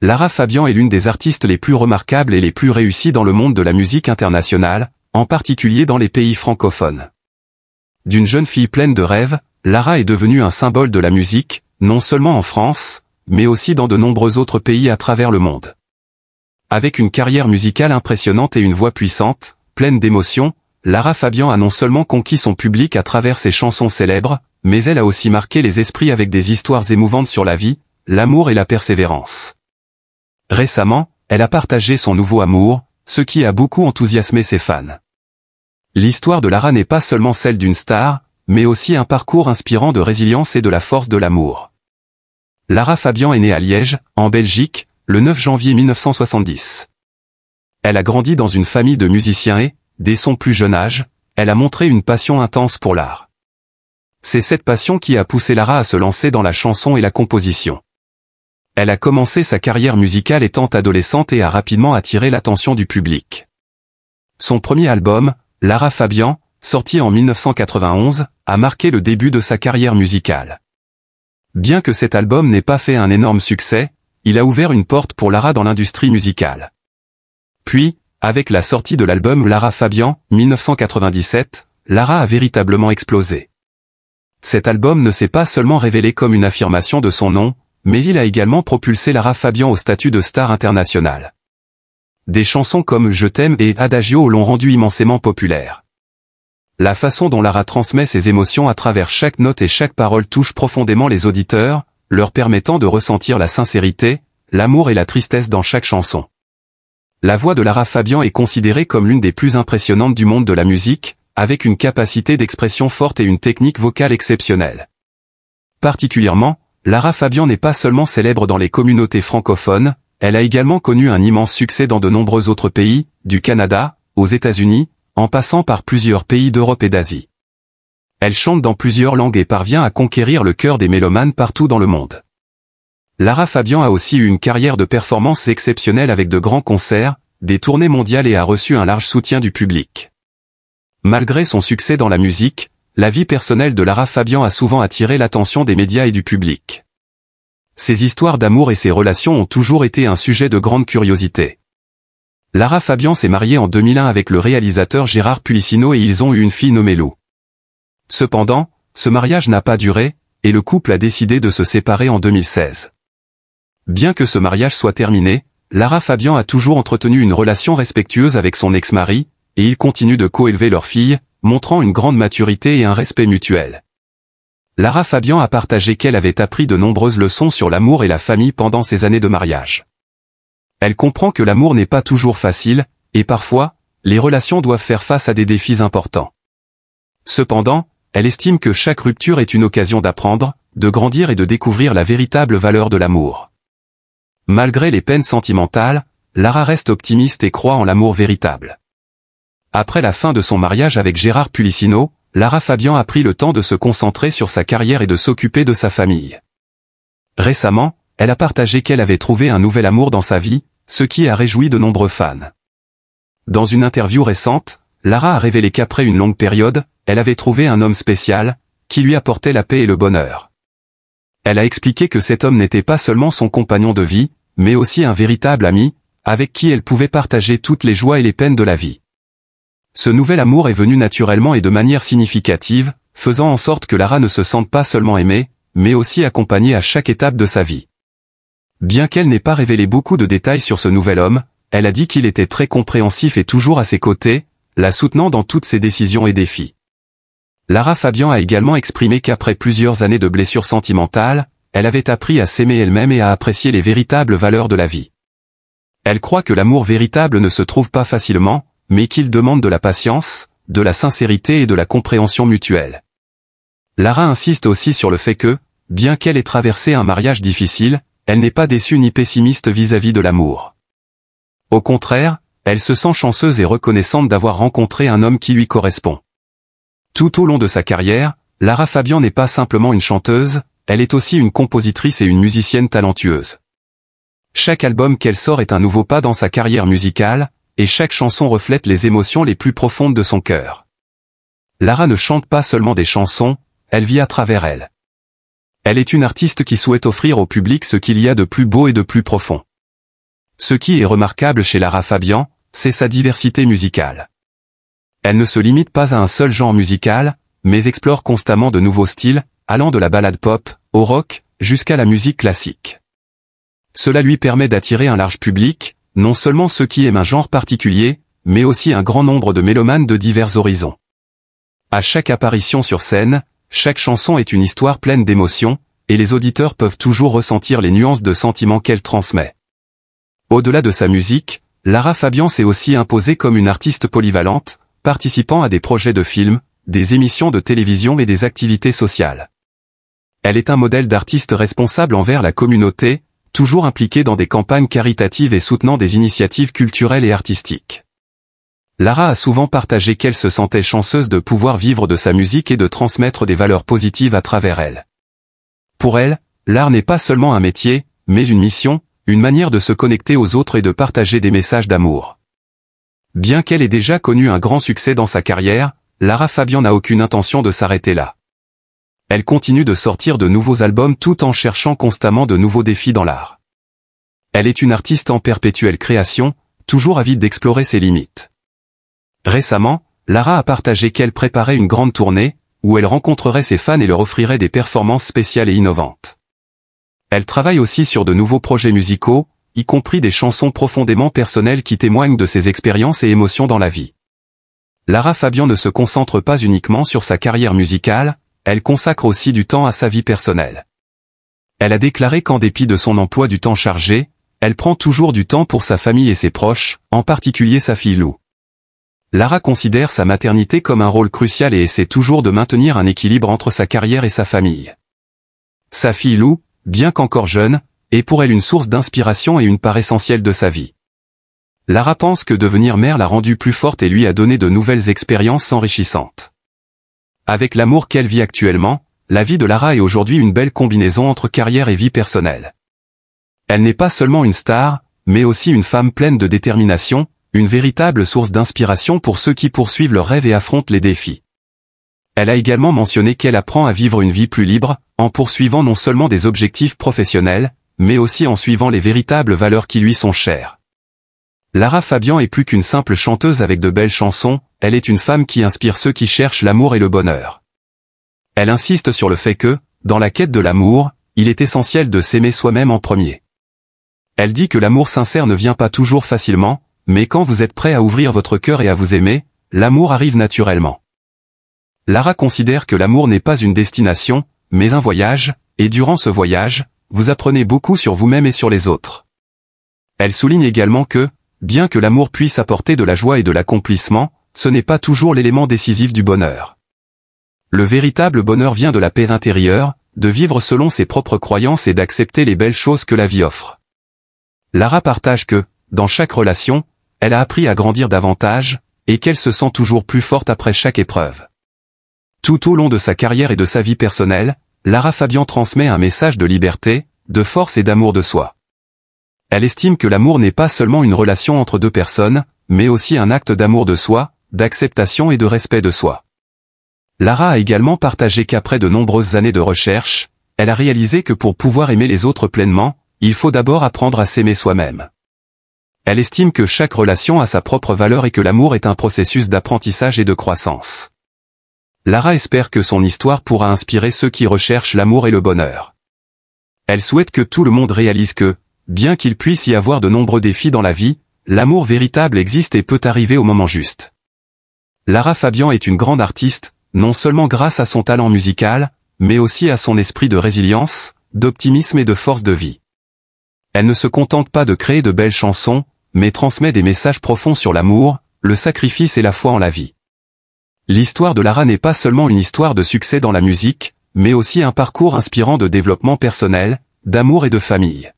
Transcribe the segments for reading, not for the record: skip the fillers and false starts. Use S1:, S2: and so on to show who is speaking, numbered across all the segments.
S1: Lara Fabian est l'une des artistes les plus remarquables et les plus réussies dans le monde de la musique internationale, en particulier dans les pays francophones. D'une jeune fille pleine de rêves, Lara est devenue un symbole de la musique, non seulement en France, mais aussi dans de nombreux autres pays à travers le monde. Avec une carrière musicale impressionnante et une voix puissante, pleine d'émotions, Lara Fabian a non seulement conquis son public à travers ses chansons célèbres, mais elle a aussi marqué les esprits avec des histoires émouvantes sur la vie, l'amour et la persévérance. Récemment, elle a partagé son nouveau amour, ce qui a beaucoup enthousiasmé ses fans. L'histoire de Lara n'est pas seulement celle d'une star, mais aussi un parcours inspirant de résilience et de la force de l'amour. Lara Fabian est née à Liège, en Belgique, le 9 janvier 1970. Elle a grandi dans une famille de musiciens et, dès son plus jeune âge, elle a montré une passion intense pour l'art. C'est cette passion qui a poussé Lara à se lancer dans la chanson et la composition. Elle a commencé sa carrière musicale étant adolescente et a rapidement attiré l'attention du public. Son premier album, Lara Fabian, sorti en 1991, a marqué le début de sa carrière musicale. Bien que cet album n'ait pas fait un énorme succès, il a ouvert une porte pour Lara dans l'industrie musicale. Puis, avec la sortie de l'album Lara Fabian, 1997, Lara a véritablement explosé. Cet album ne s'est pas seulement révélé comme une affirmation de son nom, mais il a également propulsé Lara Fabian au statut de star internationale. Des chansons comme Je t'aime et Adagio l'ont rendue immensément populaire. La façon dont Lara transmet ses émotions à travers chaque note et chaque parole touche profondément les auditeurs, leur permettant de ressentir la sincérité, l'amour et la tristesse dans chaque chanson. La voix de Lara Fabian est considérée comme l'une des plus impressionnantes du monde de la musique, avec une capacité d'expression forte et une technique vocale exceptionnelle. Particulièrement, Lara Fabian n'est pas seulement célèbre dans les communautés francophones, elle a également connu un immense succès dans de nombreux autres pays, du Canada, aux États-Unis, en passant par plusieurs pays d'Europe et d'Asie. Elle chante dans plusieurs langues et parvient à conquérir le cœur des mélomanes partout dans le monde. Lara Fabian a aussi eu une carrière de performance exceptionnelle avec de grands concerts, des tournées mondiales et a reçu un large soutien du public. Malgré son succès dans la musique, la vie personnelle de Lara Fabian a souvent attiré l'attention des médias et du public. Ses histoires d'amour et ses relations ont toujours été un sujet de grande curiosité. Lara Fabian s'est mariée en 2001 avec le réalisateur Gérard Pulicino et ils ont eu une fille nommée Lou. Cependant, ce mariage n'a pas duré, et le couple a décidé de se séparer en 2016. Bien que ce mariage soit terminé, Lara Fabian a toujours entretenu une relation respectueuse avec son ex-mari, et ils continuent de co-élever leur fille, montrant une grande maturité et un respect mutuel. Lara Fabian a partagé qu'elle avait appris de nombreuses leçons sur l'amour et la famille pendant ses années de mariage. Elle comprend que l'amour n'est pas toujours facile, et parfois, les relations doivent faire face à des défis importants. Cependant, elle estime que chaque rupture est une occasion d'apprendre, de grandir et de découvrir la véritable valeur de l'amour. Malgré les peines sentimentales, Lara reste optimiste et croit en l'amour véritable. Après la fin de son mariage avec Gérard Pulicino, Lara Fabian a pris le temps de se concentrer sur sa carrière et de s'occuper de sa famille. Récemment, elle a partagé qu'elle avait trouvé un nouvel amour dans sa vie, ce qui a réjoui de nombreux fans. Dans une interview récente, Lara a révélé qu'après une longue période, elle avait trouvé un homme spécial, qui lui apportait la paix et le bonheur. Elle a expliqué que cet homme n'était pas seulement son compagnon de vie, mais aussi un véritable ami, avec qui elle pouvait partager toutes les joies et les peines de la vie. Ce nouvel amour est venu naturellement et de manière significative, faisant en sorte que Lara ne se sente pas seulement aimée, mais aussi accompagnée à chaque étape de sa vie. Bien qu'elle n'ait pas révélé beaucoup de détails sur ce nouvel homme, elle a dit qu'il était très compréhensif et toujours à ses côtés, la soutenant dans toutes ses décisions et défis. Lara Fabian a également exprimé qu'après plusieurs années de blessures sentimentales, elle avait appris à s'aimer elle-même et à apprécier les véritables valeurs de la vie. Elle croit que l'amour véritable ne se trouve pas facilement, mais qu'il demande de la patience, de la sincérité et de la compréhension mutuelle. Lara insiste aussi sur le fait que, bien qu'elle ait traversé un mariage difficile, elle n'est pas déçue ni pessimiste vis-à-vis de l'amour. Au contraire, elle se sent chanceuse et reconnaissante d'avoir rencontré un homme qui lui correspond. Tout au long de sa carrière, Lara Fabian n'est pas simplement une chanteuse, elle est aussi une compositrice et une musicienne talentueuse. Chaque album qu'elle sort est un nouveau pas dans sa carrière musicale, et chaque chanson reflète les émotions les plus profondes de son cœur. Lara ne chante pas seulement des chansons, elle vit à travers elles. Elle est une artiste qui souhaite offrir au public ce qu'il y a de plus beau et de plus profond. Ce qui est remarquable chez Lara Fabian, c'est sa diversité musicale. Elle ne se limite pas à un seul genre musical, mais explore constamment de nouveaux styles, allant de la ballade pop, au rock, jusqu'à la musique classique. Cela lui permet d'attirer un large public, non seulement ceux qui aiment un genre particulier, mais aussi un grand nombre de mélomanes de divers horizons. À chaque apparition sur scène, chaque chanson est une histoire pleine d'émotions, et les auditeurs peuvent toujours ressentir les nuances de sentiments qu'elle transmet. Au-delà de sa musique, Lara Fabian s'est aussi imposée comme une artiste polyvalente, participant à des projets de films, des émissions de télévision et des activités sociales. Elle est un modèle d'artiste responsable envers la communauté, toujours impliquée dans des campagnes caritatives et soutenant des initiatives culturelles et artistiques. Lara a souvent partagé qu'elle se sentait chanceuse de pouvoir vivre de sa musique et de transmettre des valeurs positives à travers elle. Pour elle, l'art n'est pas seulement un métier, mais une mission, une manière de se connecter aux autres et de partager des messages d'amour. Bien qu'elle ait déjà connu un grand succès dans sa carrière, Lara Fabian n'a aucune intention de s'arrêter là. Elle continue de sortir de nouveaux albums tout en cherchant constamment de nouveaux défis dans l'art. Elle est une artiste en perpétuelle création, toujours avide d'explorer ses limites. Récemment, Lara a partagé qu'elle préparait une grande tournée, où elle rencontrerait ses fans et leur offrirait des performances spéciales et innovantes. Elle travaille aussi sur de nouveaux projets musicaux, y compris des chansons profondément personnelles qui témoignent de ses expériences et émotions dans la vie. Lara Fabian ne se concentre pas uniquement sur sa carrière musicale, elle consacre aussi du temps à sa vie personnelle. Elle a déclaré qu'en dépit de son emploi du temps chargé, elle prend toujours du temps pour sa famille et ses proches, en particulier sa fille Lou. Lara considère sa maternité comme un rôle crucial et essaie toujours de maintenir un équilibre entre sa carrière et sa famille. Sa fille Lou, bien qu'encore jeune, est pour elle une source d'inspiration et une part essentielle de sa vie. Lara pense que devenir mère l'a rendue plus forte et lui a donné de nouvelles expériences enrichissantes. Avec l'amour qu'elle vit actuellement, la vie de Lara est aujourd'hui une belle combinaison entre carrière et vie personnelle. Elle n'est pas seulement une star, mais aussi une femme pleine de détermination, une véritable source d'inspiration pour ceux qui poursuivent leurs rêves et affrontent les défis. Elle a également mentionné qu'elle apprend à vivre une vie plus libre, en poursuivant non seulement des objectifs professionnels, mais aussi en suivant les véritables valeurs qui lui sont chères. Lara Fabian est plus qu'une simple chanteuse avec de belles chansons, elle est une femme qui inspire ceux qui cherchent l'amour et le bonheur. Elle insiste sur le fait que, dans la quête de l'amour, il est essentiel de s'aimer soi-même en premier. Elle dit que l'amour sincère ne vient pas toujours facilement, mais quand vous êtes prêt à ouvrir votre cœur et à vous aimer, l'amour arrive naturellement. Lara considère que l'amour n'est pas une destination, mais un voyage, et durant ce voyage, vous apprenez beaucoup sur vous-même et sur les autres. Elle souligne également que, bien que l'amour puisse apporter de la joie et de l'accomplissement, ce n'est pas toujours l'élément décisif du bonheur. Le véritable bonheur vient de la paix intérieure, de vivre selon ses propres croyances et d'accepter les belles choses que la vie offre. Lara partage que, dans chaque relation, elle a appris à grandir davantage, et qu'elle se sent toujours plus forte après chaque épreuve. Tout au long de sa carrière et de sa vie personnelle, Lara Fabian transmet un message de liberté, de force et d'amour de soi. Elle estime que l'amour n'est pas seulement une relation entre deux personnes, mais aussi un acte d'amour de soi, d'acceptation et de respect de soi. Lara a également partagé qu'après de nombreuses années de recherche, elle a réalisé que pour pouvoir aimer les autres pleinement, il faut d'abord apprendre à s'aimer soi-même. Elle estime que chaque relation a sa propre valeur et que l'amour est un processus d'apprentissage et de croissance. Lara espère que son histoire pourra inspirer ceux qui recherchent l'amour et le bonheur. Elle souhaite que tout le monde réalise que, bien qu'il puisse y avoir de nombreux défis dans la vie, l'amour véritable existe et peut arriver au moment juste. Lara Fabian est une grande artiste, non seulement grâce à son talent musical, mais aussi à son esprit de résilience, d'optimisme et de force de vie. Elle ne se contente pas de créer de belles chansons, mais transmet des messages profonds sur l'amour, le sacrifice et la foi en la vie. L'histoire de Lara n'est pas seulement une histoire de succès dans la musique, mais aussi un parcours inspirant de développement personnel, d'amour et de famille.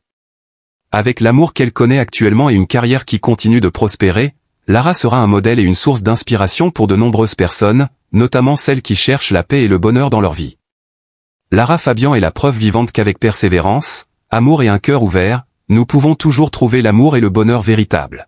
S1: Avec l'amour qu'elle connaît actuellement et une carrière qui continue de prospérer, Lara sera un modèle et une source d'inspiration pour de nombreuses personnes, notamment celles qui cherchent la paix et le bonheur dans leur vie. Lara Fabian est la preuve vivante qu'avec persévérance, amour et un cœur ouvert, nous pouvons toujours trouver l'amour et le bonheur véritable.